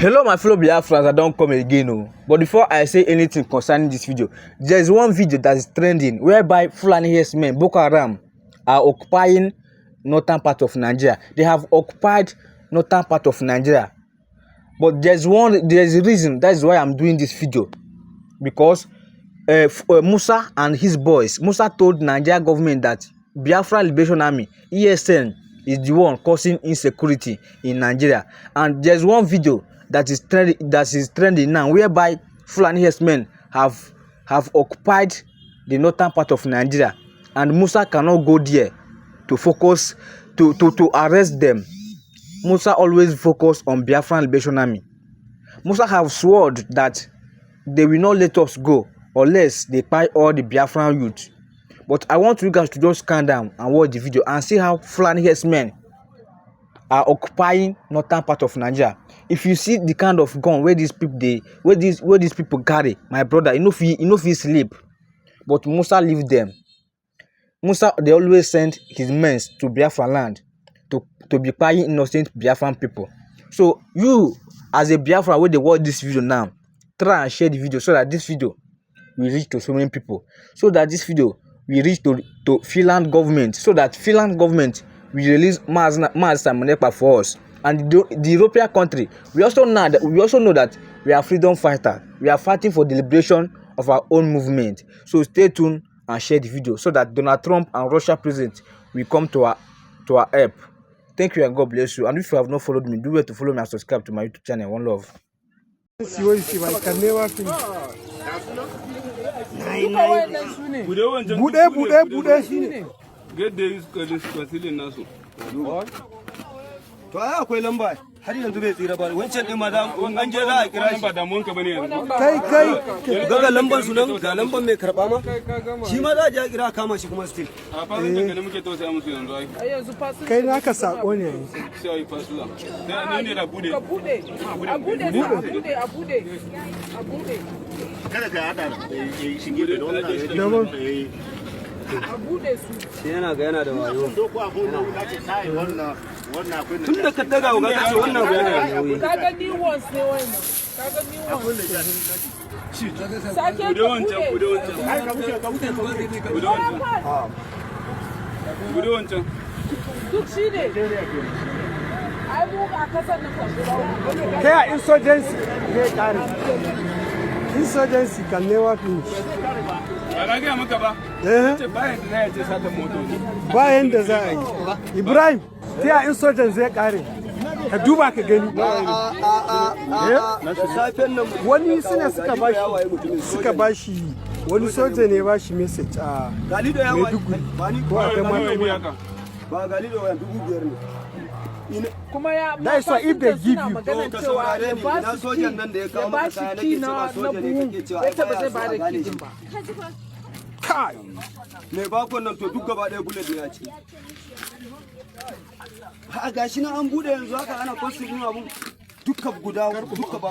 Hello my fellow Biafrans, I don't come again. But before I say anything concerning this video, there is one video that is trending whereby Fulani herdsmen Boko Haram are occupying northern part of Nigeria. They have occupied northern part of Nigeria. But there's a reason. That is why I'm doing this video. Because Musa and his boys, Musa told Nigeria government that Biafra Liberation Army, ESN, is the one causing insecurity in Nigeria. And there's one video that is trending now, whereby Fulani herdsmen have occupied the northern part of Nigeria, and Musa cannot go there to focus to arrest them. Musa always focus on Biafra Liberation Army. Musa have sworn that they will not let us go unless they buy all the Biafran youth. But I want you guys to just calm down and watch the video and see how Fulani herdsmen are occupying northern part of Nigeria. If you see the kind of gun where these people carry, my brother, you know if he sleep. But Musa leave them. Musa, they always send his men to Biafra land to be buying innocent Biafran people. So you, as a Biafra, where they watch this video now, try and share the video so that this video will reach to so many people. So that this video will reach to Finland government. So that Finland government will release mass Samonepa for us. And the European country, we also know that we are freedom fighters. We are fighting for the liberation of our own movement. So stay tuned and share the video so that Donald Trump and Russia president will come to our help. Thank you and God bless you. And if you have not followed me, do well to follow me and subscribe to my YouTube channel. One love. To ai akwai lamba har yanzu bai tsira ba wancan din ma da an je za a kira shi ba da mun ka bane kai daga lamban su nan ga lamban mai karba ma shi ma za a je a kira kama shi kuma still a fasin da ne muke tausaya musu yanzu ai yanzu fasin kai naka sako ne sai ai fasula sai ne da bude a bude kada ka hada shige da wannan yana ga yana da wayo tun da ka daga ga kace wannan bayani ne nauyi kaga ni once ne wannan kaga ni once sake bude wancan ai ka bude wancan duk shi ne ai mu a kasar nan kai insurgency zai kare insurgency can never finish bayan da za a yi Ibrahim ta insurgent zai kare ka duba ka gani wani suna suka bashi wani soja ne bashi message a Maiduguri ko a kai ba Galido ya 5,000 ne kuma ya ba su if they give you cewa ya ba su sojan nan da ya kawo maka kaya nake cewa sojan ne kake cewa ai ba zai ba da kijin ba kai me ba kon nan to duk gaba ɗaya bullet ne a ciki a gashi na an bude yanzu haka ana posting abun duka guda duka ba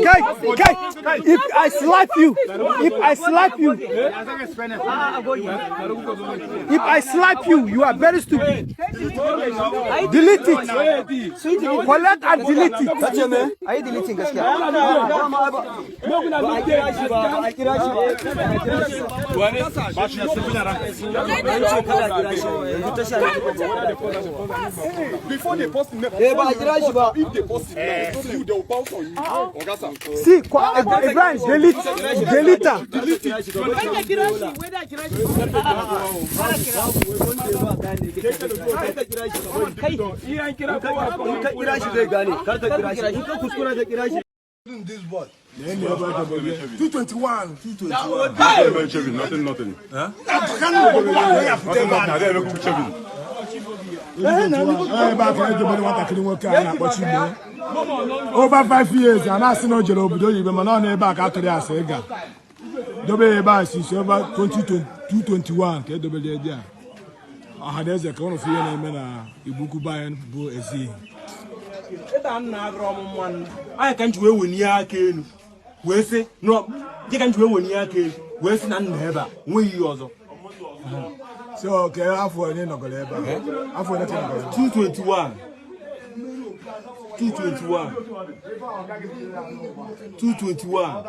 kai if I slap you you are very stupid. Delete it. Collect and delete it. Kace me ai deleting gaskiya before they post ba if they post you they will bounce on you. See, Ibrahim, delete this boy. 221. Nothing. Huh? Over 5 years, and I see no job, but man on back after that. Sega. Double bass is over 2021. Double there. I had as a kind of fear name Ibuku Bayan Bo Ezi. I can't wait when you came. Where say no, you can't wait when you came. Where's none ever? When you also. So, okay, I for an end of 221. 221. 221.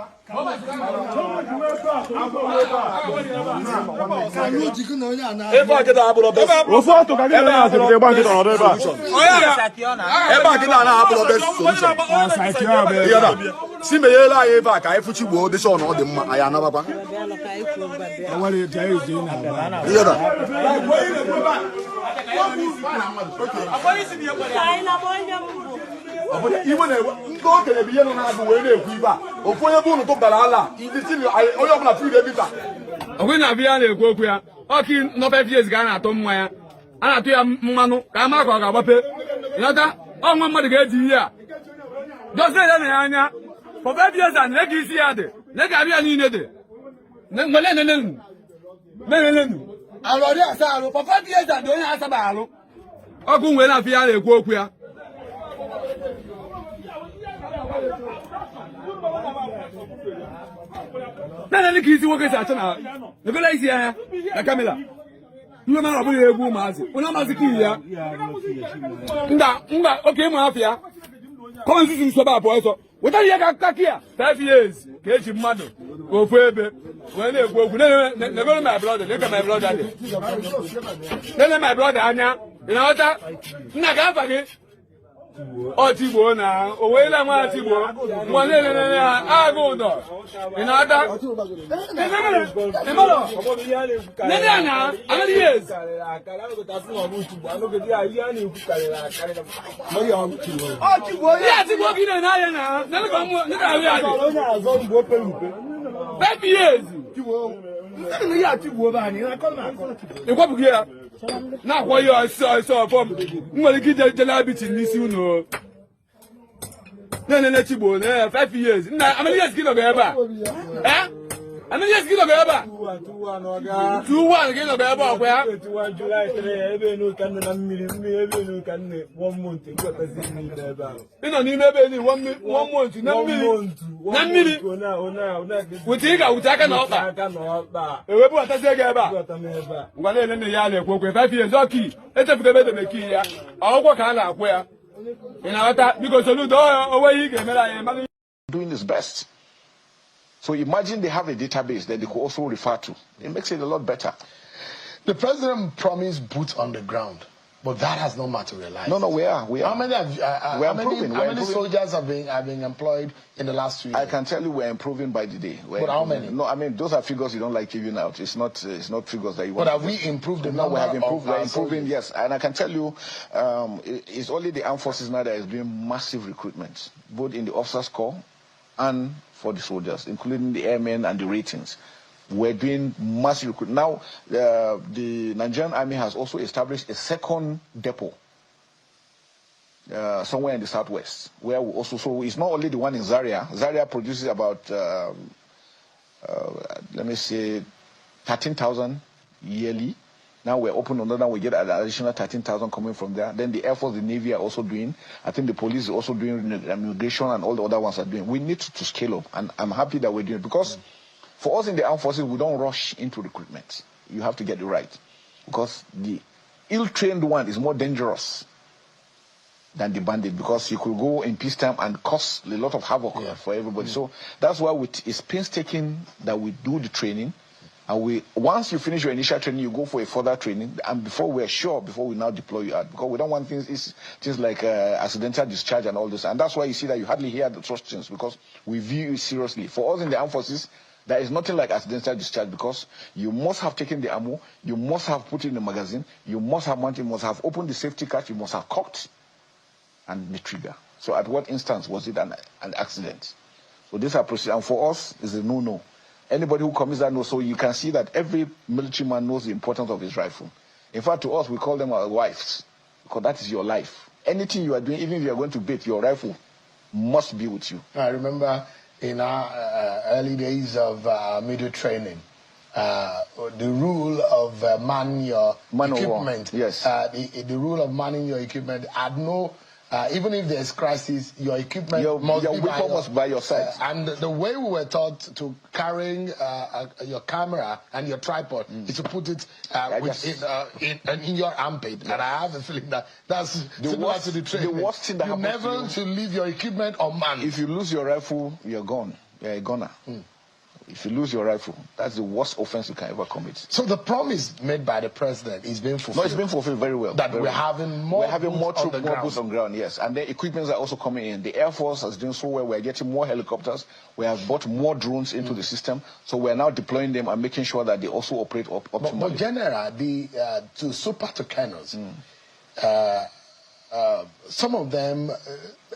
Even go to the beginning of the way they go for your bone to Balala. If you see, I owe my food every time. When I be on the Gokia, okay, no 5 years Ghana, Tom Maya, and I tell Manu, Kamaka, Wape, Yada, oh, Mamma get here. Just say that, for 5 years and let you see it. Let I be needed. Then, I already saw for 5 years and don't ask about. Oh, go when I be on the Gokia. Nana ni kisi woke sa tana. Ne bela isi ya. Na Camilla. Nna ma obo ye egu mazi. Una mazi ki ya. Nda okay mo afia. Come sisi so ba boy so. Wota ye ka kia. 5 years. Ke eji mmadu. Go fu ebe. We na egwu ogwu. Ne go my brother. Ne ka my brother dey. Ne my brother anya. Ina wota. Nna ga afa gi. Otigbo na owela nwa atigbo nwanne nene agụ ụdọ ị na-ada nene na another years ya atigbo gị na ya na nene ka mụ nene ahụ ya dị 5 years ịkwapụghị ya na-akwọ ya ọsọ fọm nwere ike ije jelabichi n'isi unu na chigbo na 5 years nna how many years gị nọgọ ebe a how many years gị nọgọ ebe a 2-1 gị nọgọ ebe ọkwa ya ịnọ n'ime ebe ni 1 month na mmiri wute ị ga-wute aka na ọkpa ewepụ atazie gị ebe a ngwa na-ele ya na-ekwu okwe 5 years ọki echefuga ebe edebe ki ya ọgwụkwọ ka a na-akwụ ya ị na-aghọta biko soludo onwe ihe ị ga-emere anyị Doing his best. So imagine they have a database that they could also refer to. It makes it a lot better. The president promised boots on the ground, but that has not materialized. No, we are. How many soldiers have been employed in the last 2 years? I can tell you we're improving by the day. But how many? No, I mean those are figures you don't like giving out. It's not figures that you want. But have we improved the number? We have improved. We're improving, yes. And I can tell you, it's only the armed forces now that is doing massive recruitment, both in the officers' corps and for the soldiers, including the airmen and the ratings. We're doing massive recruitment. Now, the Nigerian Army has also established a second depot somewhere in the southwest, where we also, so it's not only the one in Zaria. Zaria produces about, let me say, 13,000 yearly. Now we're open another, we get an additional 13,000 coming from there. Then the Air Force, the Navy are also doing. I think the police is also doing immigration, and all the other ones are doing. We need to scale up, and I'm happy that we're doing it, because for us in the armed forces, we don't rush into recruitment. You have to get it right, because the ill-trained one is more dangerous than the bandit, because you could go in peacetime and cause a lot of havoc for everybody. So that's why it's painstaking that we do the training. And once you finish your initial training, you go for a further training. And before we now deploy you out, because we don't want things like accidental discharge and all this. And that's why you see that you hardly hear such things, because we view it seriously. For us in the armed forces, there is nothing like accidental discharge, because you must have taken the ammo, you must have put it in the magazine, you must have mounted, you must have opened the safety catch, you must have cocked and the trigger. So at what instance was it an accident? So these are procedures. And for us, it's a no-no. Anybody who commits that, no. So you can see that every military man knows the importance of his rifle. In fact, to us, we call them our wives, because that is your life. Anything you are doing, even if you are going to bathe, your rifle must be with you. I remember in our early days of military training, the rule of manning your equipment. Yes. The rule of manning your equipment had no even if there's crisis, your equipment must be by your side. And the way we were taught to carrying your camera and your tripod is to put it in your armpit. Yes. And I have a feeling that that's similar to the training. The worst thing that happens never to leave your equipment unmanned. If you lose your rifle, you're gone. You're a goner. If you lose your rifle, that's the worst offense you can ever commit. So the promise made by the president is being fulfilled. No, it's been fulfilled very well. That we're having more boots on ground, yes. And the equipments are also coming in. The Air Force is doing so well. We're getting more helicopters. We have bought more drones into the system. So we're now deploying them and making sure that they also operate optimally. But General, to Super Tucanos, some of them,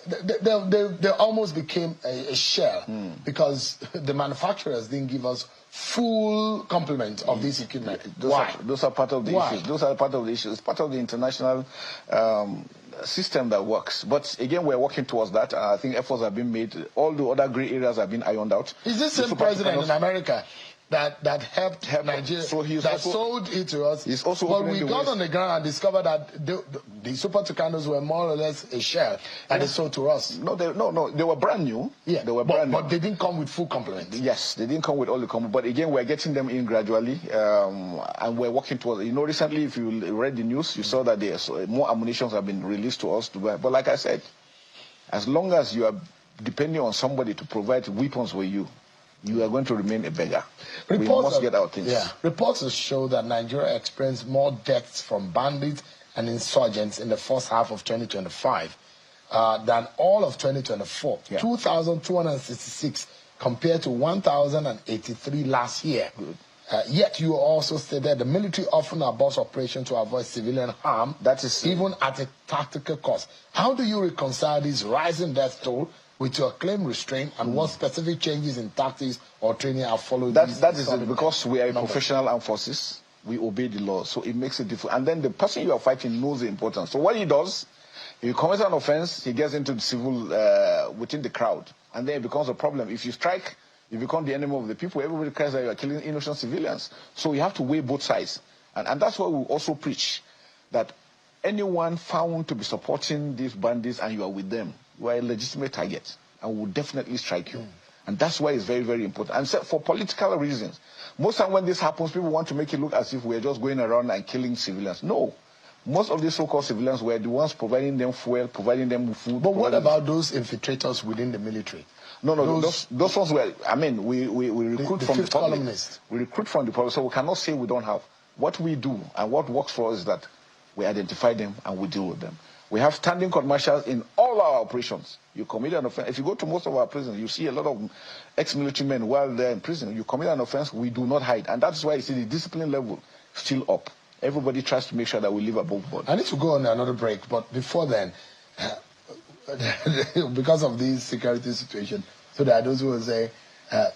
they almost became a shell because the manufacturers didn't give us full complement of this equipment. Those are part of the issues. Those are part of the issues. It's part of the international system that works. But again, we're working towards that. I think efforts have been made. All the other gray areas have been ironed out. Is this the same president in America that helped Nigeria, so sold it to us? He's also but we got on the ground and discovered that the Super Tucanos were more or less a shell and they sold to us. No, they were brand new. Yeah, they were brand new. But they didn't come with full complement. Yes, they didn't come with all the complement. But again, we're getting them in gradually, and we're working towards. You know, recently, if you read the news, you saw that there's more ammunition have been released to us to buy. But like I said, as long as you are depending on somebody to provide weapons for you, you are going to remain a beggar. We must get our things. Yeah. Reports show that Nigeria experienced more deaths from bandits and insurgents in the first half of 2025 than all of 2024. Yeah. 2,266 compared to 1,083 last year. Yet you also stated the military often aborts operations to avoid civilian harm. That is even at a tactical cost. How do you reconcile this rising death toll with your claim restraint, and what specific changes in tactics or training are followed? That is it, because we are a professional armed forces. We obey the law, so it makes it different. And then the person you are fighting knows the importance. So what he does, if he commits an offense, he gets into the civil within the crowd, and then it becomes a problem. If you strike, you become the enemy of the people. Everybody cares that you are killing innocent civilians. So you have to weigh both sides, and that's what we also preach, that anyone found to be supporting these bandits and you are with them, you are a legitimate target and will definitely strike you. And that's why it's very, very important. And so for political reasons, most time when this happens, people want to make it look as if we're just going around and killing civilians. No. Most of these so-called civilians were the ones providing them fuel, providing them food. But what about those infiltrators within the military? No, those ones were, I mean, we recruit from the public. We recruit from the public, so we cannot say we don't have. What we do and what works for us is that we identify them and we deal with them. We have standing court martials in all our operations. You commit an offense. If you go to most of our prisons, you see a lot of ex-military men while they're in prison. You commit an offense, we do not hide. And that's why you see the discipline level still up. Everybody tries to make sure that we live above board. I need to go on another break, but before then, because of this security situation, so there are those who will say,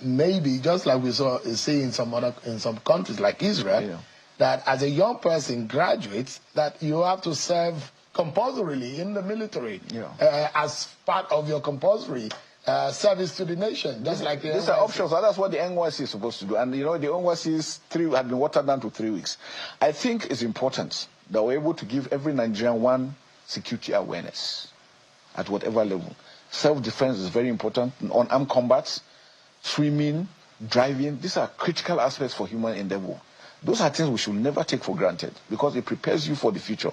maybe just like we see in some countries like Israel, that as a young person graduates, that you have to serve compulsorily in the military as part of your compulsory service to the nation. Just like the these are options. That's what the NYC is supposed to do. And you know, the NYC's had been watered down to 3 weeks. I think it's important that we're able to give every Nigerian one security awareness at whatever level. Self-defense is very important. On armed combat, swimming, driving, these are critical aspects for human endeavor. Those are things we should never take for granted because it prepares you for the future.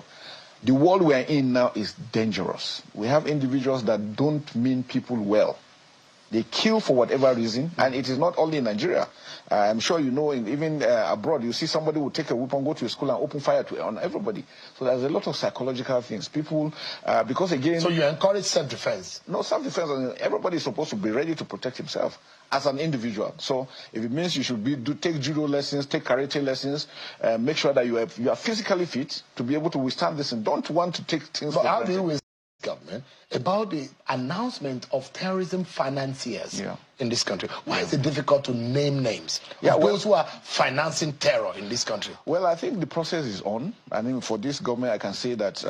The world we are in now is dangerous. We have individuals that don't mean people well. They kill for whatever reason, and it is not only in Nigeria. I'm sure you know, even abroad, you see somebody will take a weapon, go to a school, and open fire on everybody. So there's a lot of psychological things. People, because again... So you encourage self-defense? No, self-defense, everybody is supposed to be ready to protect himself as an individual. So if it means you should take judo lessons, take karate lessons, make sure that you are physically fit to be able to withstand this and don't want to take things... But how do you government, about the announcement of terrorism financiers Yeah. in this country. Why is it difficult to name names Yeah, of well, those who are financing terror in this country? Well, I think the process is on. I mean, for this government, I can say that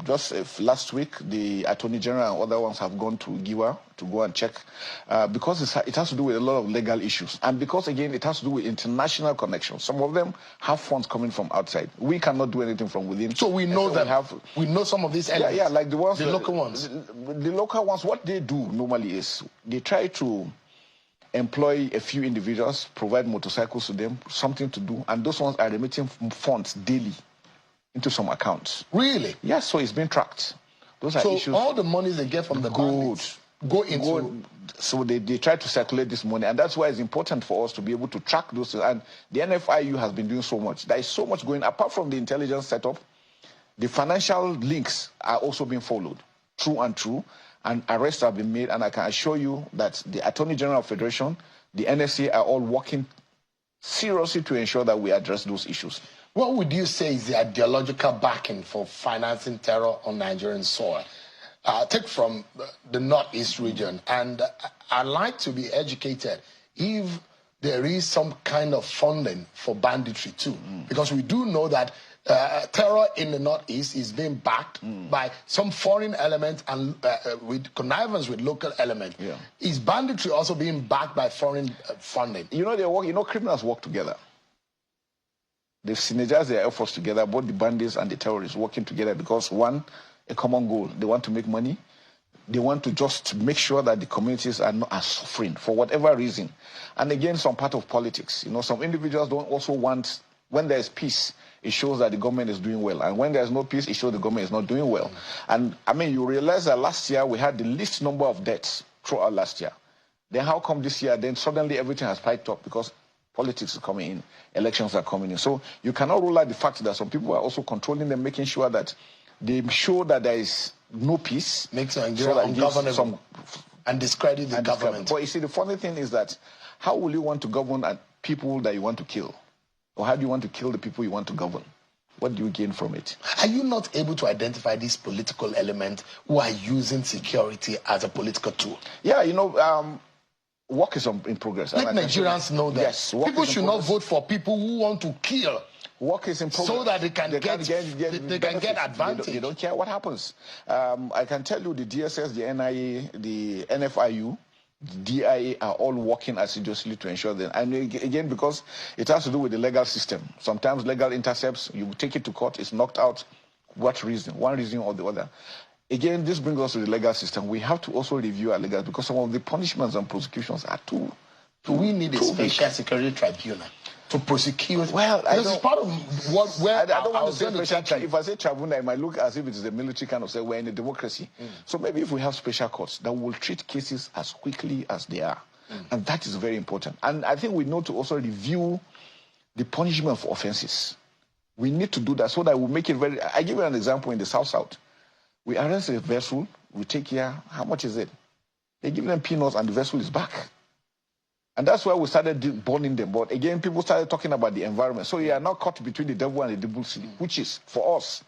just last week, the Attorney General and other ones have gone to Giwa to go and check because it has to do with a lot of legal issues. And because, again, it has to do with international connections. Some of them have funds coming from outside. We cannot do anything from within. So we know that we know some of these elements. Yeah, like the ones, the local ones. The local ones, what they do normally is they try to employ a few individuals, provide motorcycles to them, something to do, and those ones are remitting funds daily into some accounts. Really? Yes, so it's been tracked. Those are issues. So all the monies they get from the bandits go into... So they try to circulate this money, and that's why it's important for us to be able to track those things. And the NFIU has been doing so much. There is so much going, apart from the intelligence setup, the financial links are also being followed through and through, and arrests have been made. And I can assure you that the Attorney General of Federation, the NSA are all working seriously to ensure that we address those issues. What would you say is the ideological backing for financing terror on Nigerian soil? Take from the Northeast region, and I'd like to be educated if there is some kind of funding for banditry too, because we do know that terror in the Northeast is being backed by some foreign elements and with connivance with local elements. Yeah. Is banditry also being backed by foreign funding? You know, they work. You know, criminals work together. They've synergized their efforts together, both the bandits and the terrorists working together because one, a common goal. They want to make money. They want to just make sure that the communities are not suffering for whatever reason. And again, some part of politics. You know, some individuals don't also want, when there is peace, it shows that the government is doing well. And when there's no peace, it shows the government is not doing well. And I mean, you realize that last year we had the least number of deaths throughout last year. Then how come this year, then suddenly everything has spiked up because politics is coming in, elections are coming in. So you cannot rule out the fact that some people are also controlling them, making sure that they show that there is no peace. Makes Nigeria ungovernable and discredit the government. But you see, the funny thing is that how will you want to govern people that you want to kill? Or how do you want to kill the people you want to govern? What do you gain from it? Are you not able to identify these political elements who are using security as a political tool? Yeah, you know, work is in progress. Let Nigerians know that. Yes, people should not vote for people who want to kill. Work is in progress. So that they can get advantage. They don't care what happens. I can tell you the DSS, the NIA, the NFIU, the DIA are all working assiduously to ensure that. And again, because it has to do with the legal system. Sometimes legal intercepts, you take it to court, it's knocked out. What reason? One reason or the other. Again, this brings us to the legal system. We have to also review our legal, because some of the punishments and prosecutions are too we need a special security tribunal to prosecute. Well, this is part of what I don't want to say special. If I say tribunal, it might look as if it is a military kind of say we're in a democracy. So maybe if we have special courts that will treat cases as quickly as they are, and that is very important. And I think we need to also review the punishment for offenses. We need to do that so that we make it very. I give you an example in the South. We arrest a vessel, we take care. How much is it? They give them peanuts, and the vessel is back. And that's why we started burning them. But again, people started talking about the environment. So you are now caught between the devil and the devil city, which is, for us,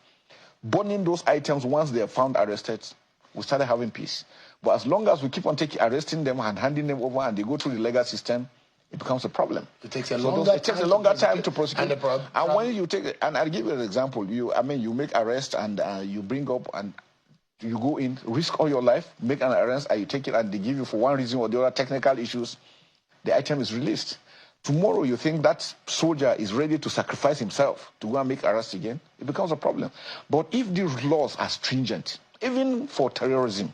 burning those items once they are found arrested, we started having peace. But as long as we keep on arresting them and handing them over and they go through the legal system, it becomes a problem. It takes a longer time to prosecute. And when you take, and I'll give you an example. You make arrest and you bring up and you go in, risk all your life, make an arrest, and you take it, and they give you for one reason or the other technical issues. The item is released. Tomorrow you think that soldier is ready to sacrifice himself to go and make arrests again, it becomes a problem. But if these laws are stringent, even for terrorism,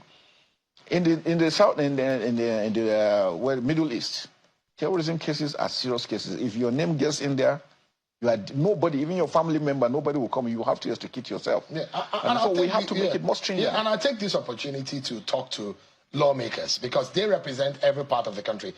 in the South, in the Middle East, terrorism cases are serious cases. If your name gets in there, you are nobody, even your family member, nobody will come. You have to extricate yourself. Yeah, and so we have to make it more stringent. Yeah, and I take this opportunity to talk to lawmakers because they represent every part of the country.